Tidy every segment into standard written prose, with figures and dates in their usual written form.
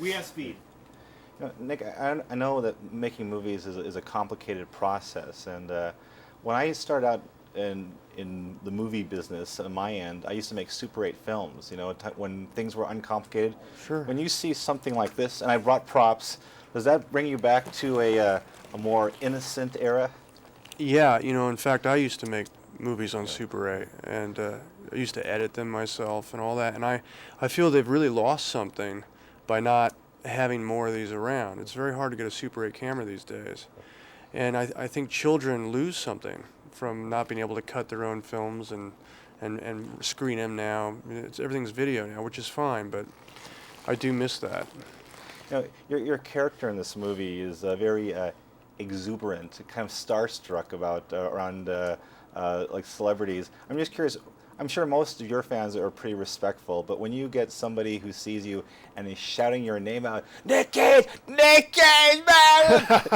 We have speed. Nick, I know that making movies is a complicated process, and when I started out in the movie business on my end, I used to make Super 8 films, you know, when things were uncomplicated. Sure. When you see something like this, and I brought props, does that bring you back to a more innocent era? Yeah, you know, in fact, I used to make movies on Super 8, and I used to edit them myself and all that, and I feel they've really lost something by not having more of these around. It's very hard to get a Super 8 camera these days, and I think children lose something from not being able to cut their own films and screen them now. Everything's video now, which is fine, but I do miss that. You know, your character in this movie is very exuberant, kind of starstruck about around like celebrities. I'm just curious. I'm sure most of your fans are pretty respectful, but when you get somebody who sees you and is shouting your name out, Nick Cage, man!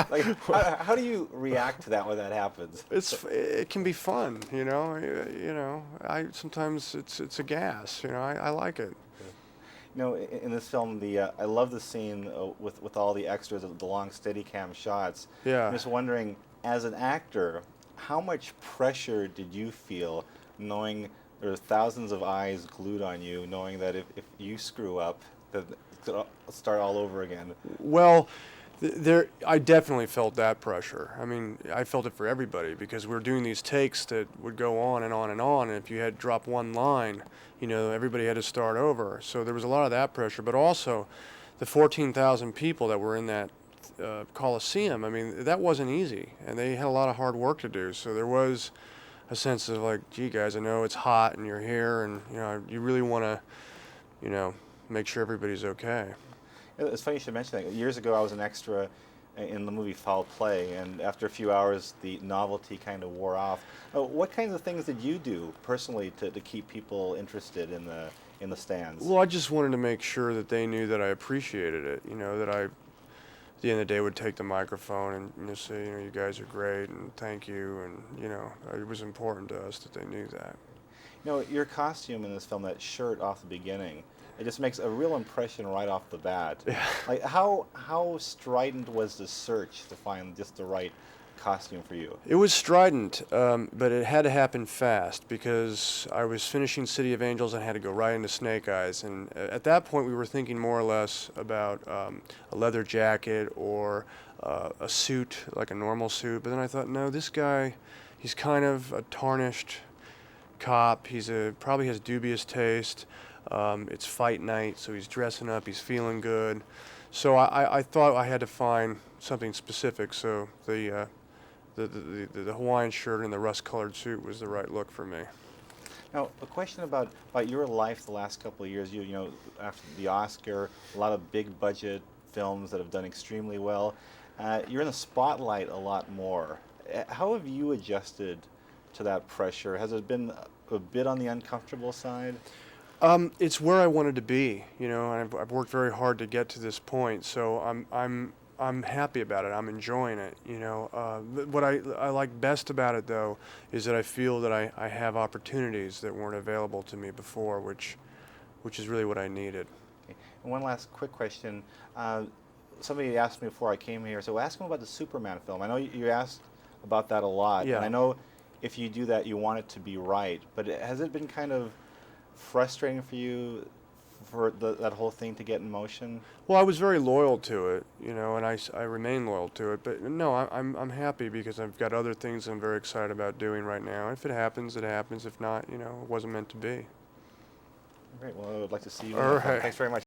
Like, how do you react to that when that happens? It can be fun, you know. I sometimes it's a gas, you know. I like it. You know, in this film, I love the scene with all the extras of the long Steadicam shots. Yeah. I'm just wondering, as an actor, how much pressure did you feel knowing there are thousands of eyes glued on you, knowing that if you screw up, that it's going to start all over again? Well, I definitely felt that pressure. I mean, I felt it for everybody because we're doing these takes that would go on and on and on, and if you had dropped one line, you know, everybody had to start over. So there was a lot of that pressure, but also the 14,000 people that were in that Coliseum, I mean, that wasn't easy, and they had a lot of hard work to do. So there was a sense of like, gee guys, I know it's hot and you're here, and you know, you really want to, you know, make sure everybody's okay. It's funny you should mention that. Years ago, I was an extra in the movie Foul Play, and after a few hours, the novelty kind of wore off. What kinds of things did you do personally to keep people interested in the stands? Well, I just wanted to make sure that they knew that I appreciated it. You know, that I, at the end of the day, would take the microphone and, you know, say, you know, you guys are great and thank you, and you know, it was important to us that they knew that. You know, your costume in this film, that shirt off the beginning, it just makes a real impression right off the bat. Yeah. Like, how strident was the search to find just the right costume for you? It was strident, but it had to happen fast because I was finishing City of Angels and had to go right into Snake Eyes. And at that point, we were thinking more or less about a leather jacket or a suit, like a normal suit. But then I thought, no, this guy, he's kind of a tarnished cop. He's probably has dubious taste. It's fight night, so he's dressing up. He's feeling good. So I thought I had to find something specific. So the Hawaiian shirt and the rust-colored suit was the right look for me. Now, a question about your life the last couple of years. You know, after the Oscar, a lot of big budget films that have done extremely well. You're in the spotlight a lot more. How have you adjusted to that pressure? Has it been a bit on the uncomfortable side? It's where I wanted to be, you know, and I've worked very hard to get to this point. So I'm happy about it. I'm enjoying it, you know. What I like best about it, though, is that I feel that I have opportunities that weren't available to me before, which is really what I needed. Okay. And one last quick question. Somebody asked me before I came here, so ask them about the Superman film. I know you asked about that a lot, Yeah. and I know if you do that, you want it to be right. But has it been kind of frustrating for you for that whole thing to get in motion? Well, I was very loyal to it, you know, and I remain loyal to it. But no, I'm happy because I've got other things I'm very excited about doing right now. If it happens, it happens. If not, you know, it wasn't meant to be. Great. Well, I would like to see you. All right. Thanks very much.